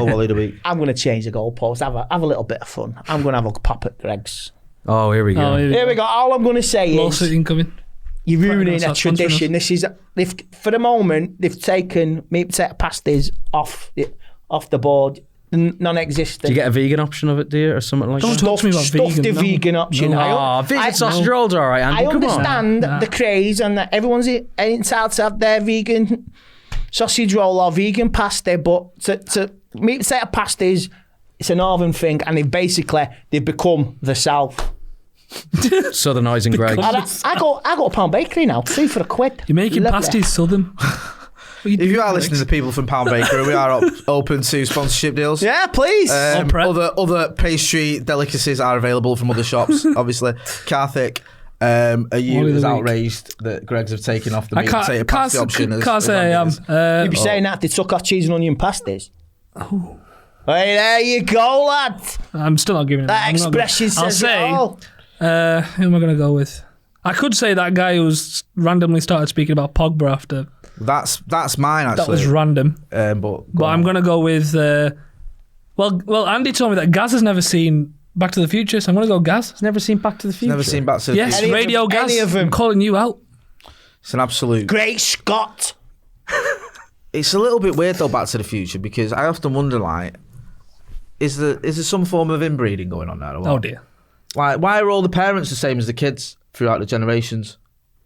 A: Wally of the Week?
D: I'm going to change the goalpost. Have a little bit of fun. I'm going to have a pop at Greg's.
C: Oh, here we go.
D: Here we go. All I'm going to say is
B: Lawsuit incoming.
D: You're ruining a tradition. This is for the moment they've taken meat potato pasties off the board. Non-existent.
C: Do you get a vegan option of it, do you, or something like
B: Don't
C: that?
B: talk to me about vegan.
D: The vegan option.
C: Vegan sausage rolls are alright, Andy.
D: I understand the craze and that everyone's entitled to have their vegan sausage roll or vegan pasta, but to meat potato pasties It's a northern thing, and they've become the south.
C: Southernising Greg.
D: I go to Pound Bakery now, 2 for £1.
B: You're making pasties southern.
A: If you are listening to people from Pound Bakery, we are open to sponsorship deals.
D: Yeah, please.
A: Other pastry delicacies are available from other shops, obviously. Karthik, are you as outraged that Greg's have taken off the meat potato pasty option?
B: Can't say I am.
D: You'd be saying that they took off cheese and onion pasties. Oh. Hey, there you go, lad.
B: I'm still not giving it
D: that expression says it all.
B: Who am I going to go with? I could say that guy who's randomly started speaking about Pogba after.
A: That's mine, actually.
B: That was random.
A: But
B: I'm going to go with... Well, Andy told me that Gaz has never seen Back to the Future, so I'm going to go Gaz.
C: He's never seen Back to the Future.
A: Never seen Back to the Future.
B: Yes, Radio Gaz. I'm calling you out.
A: It's an absolute...
D: Great Scott.
A: It's a little bit weird, though, Back to the Future, because I often wonder, like, is there some form of inbreeding going on there? Or what?
B: Oh, dear.
A: Like, why are all the parents the same as the kids throughout the generations?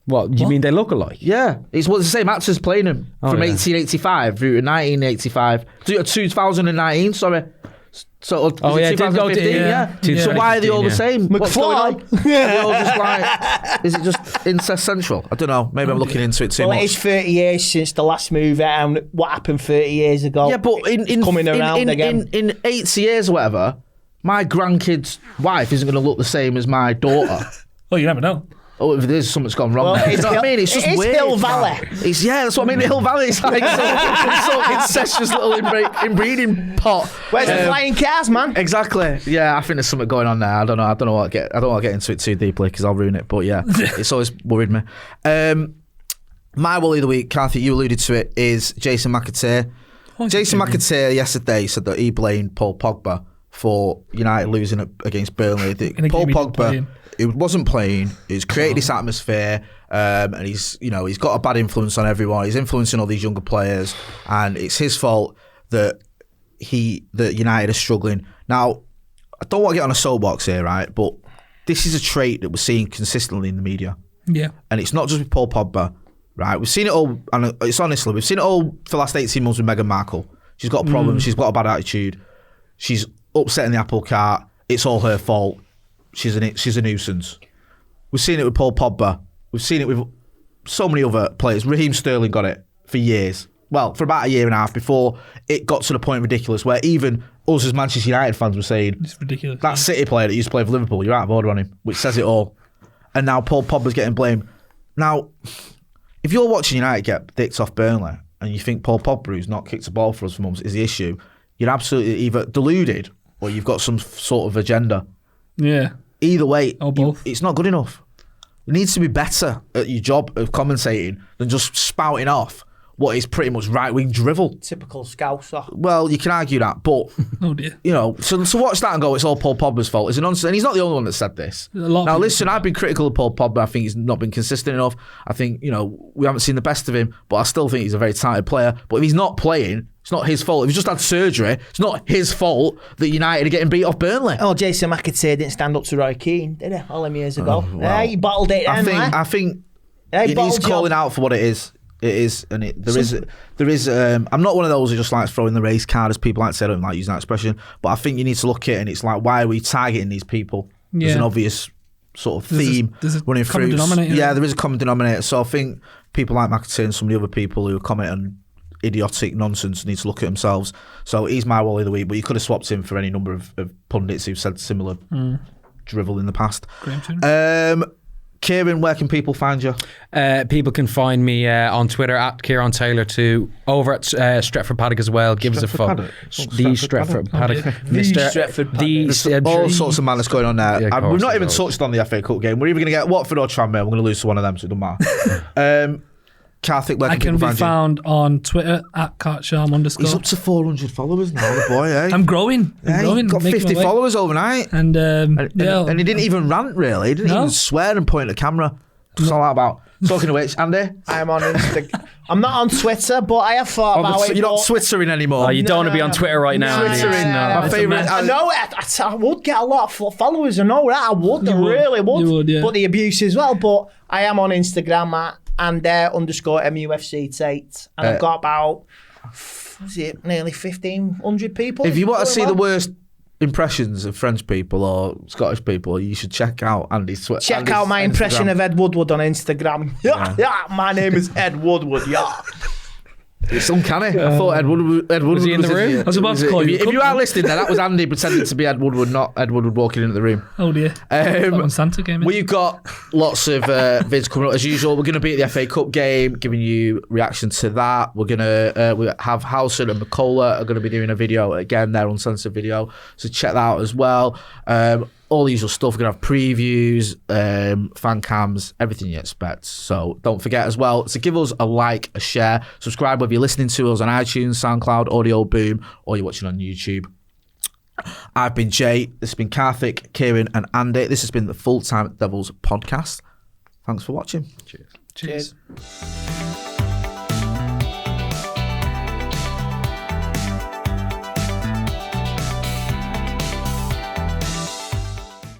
C: What, you mean they look alike?
A: Yeah. It's the same actors playing them from 1885 through to 1985. 2019, sorry. So,
C: yeah,
A: 2015, yeah. So why are they all the same? What's going on? Are they all just like, is it just incest central? I don't know. Maybe I'm looking into it too much.
D: Well, it's 30 years since the last movie, and what happened 30 years ago?
A: Yeah, but in 80 years or whatever, my grandkid's wife isn't going to look the same as my daughter.
B: Well, you never know.
A: Oh, if there's something's gone wrong.
D: Well,
A: You know what I mean? It's just weird.
D: Hill Valley.
A: That's what I mean. Hill Valley is like some incestuous little inbreeding pot.
D: Where's the flying cars, man?
A: Exactly. Yeah, I think there's something going on there. I don't know. I don't want to get into it too deeply because I'll ruin it. But yeah, it's always worried me. My Wally of the week, Karthik, you alluded to it, is Jason McAteer. Jason McAteer yesterday said that he blamed Paul Pogba for United losing against Burnley. Paul Pogba, he wasn't playing. He's created this atmosphere, and he's got a bad influence on everyone. He's influencing all these younger players, and it's his fault that United are struggling. Now, I don't want to get on a soapbox here, right? But this is a trait that we're seeing consistently in the media.
B: Yeah,
A: and it's not just with Paul Pogba, right? We've seen it all, and it's honestly, we've seen it all for the last 18 months with Meghan Markle. She's got a problem. She's got a bad attitude. She's upsetting the apple cart. It's all her fault. She's a nuisance. We've seen it with Paul Pogba. We've seen it with so many other players. Raheem Sterling got it for years. Well, for about a year and a half before it got to the point ridiculous where even us as Manchester United fans were saying,
B: it's ridiculous.
A: That City player that used to play for Liverpool, you're out of order on him, which says it all. And now Paul Pogba's getting blamed. Now, if you're watching United get dicked off Burnley and you think Paul Pogba, who's not kicked a ball for us for months, is the issue, you're absolutely either deluded or you've got some sort of agenda.
B: Yeah.
A: Either way,
B: or both.
A: It's not good enough. You need to be better at your job of commentating than just spouting off what is pretty much right-wing drivel.
D: Typical Scouser.
A: Well, you can argue that, but
B: oh dear.
A: So watch that and go, it's all Paul Pogba's fault. It's a nonsense, and he's not the only one that said this. Now listen, I've been critical of Paul Pogba. I think he's not been consistent enough. I think we haven't seen the best of him, but I still think he's a very talented player. But if he's not playing, it's not his fault. If he's just had surgery, it's not his fault that United are getting beat off Burnley.
D: Oh, Jason McAteer didn't stand up to Roy Keane, did he? All them years ago. Yeah, he bottled it.
A: I think it needs calling out for what it is. It is, and there is. I'm not one of those who just likes throwing the race card, as people like to say. I don't like using that expression, but I think you need to look at it, and it's like, why are we targeting these people? Yeah. There's an obvious sort of theme running through. Yeah, there is a common denominator. So I think people like McAteer and some of the other people who comment on idiotic nonsense need to look at themselves. So he's my Wally of the week, but you could have swapped him for any number of pundits who've said similar drivel in the past. Ciaran, where can people find you?
C: People can find me on Twitter at Ciaran Taylor 2, over at Stretford Paddock as well. Give us a phone. The Stretford Paddock.
A: There's all sorts of madness going on there. Yeah, we've not even touched on the FA Cup game. We're either going to get Watford or Tranmere. We're going to lose to one of them, so it doesn't matter. Karthik, where can people find you? I can be found on Twitter at Karthik_. He's up to 400 followers now, the boy, eh? I'm growing. He got 50 followers overnight. And he didn't even rant, really. He didn't even swear and point at the camera. What's all that about? Talking of which, Andy? I'm on Instagram. I'm not on Twitter, but I have thought about it. You're not Twittering anymore? Oh, you don't want to be on Twitter right now. Twittering. My favourite. I know it. I would get a lot of followers. I know that. I would. I really would. You would, yeah. But the abuse as well. But I am on Instagram at and _ MUFC Tate, and I've got about nearly 1,500 people. If you want to see the worst impressions of French people or Scottish people, you should check out Andy's Twitter.
D: Check out my impression of Ed Woodward on Instagram. Yeah, my name is Ed Woodward. Yeah.
A: It's uncanny. I thought Ed Woodward
C: Was he in the room?
A: here.
B: I was about to call you.
A: If you are listening there, that was Andy pretending to be Ed Woodward, not Ed Woodward walking into the room.
B: Oh dear. That when Santa came in.
A: We've got lots of vids coming up as usual. We're going to be at the FA Cup game, giving you reaction to that. We're going to we have Howson and McCullough are going to be doing a video again, their uncensored video. So check that out as well. All the usual stuff. We're going to have previews, fan cams, everything you expect. So don't forget as well to give us a like, a share, subscribe whether you're listening to us on iTunes, SoundCloud, Audio Boom, or you're watching on YouTube. I've been Jay. This has been Karthik, Ciaran, and Andy. This has been the Full Time Devils podcast. Thanks for watching.
B: Cheers.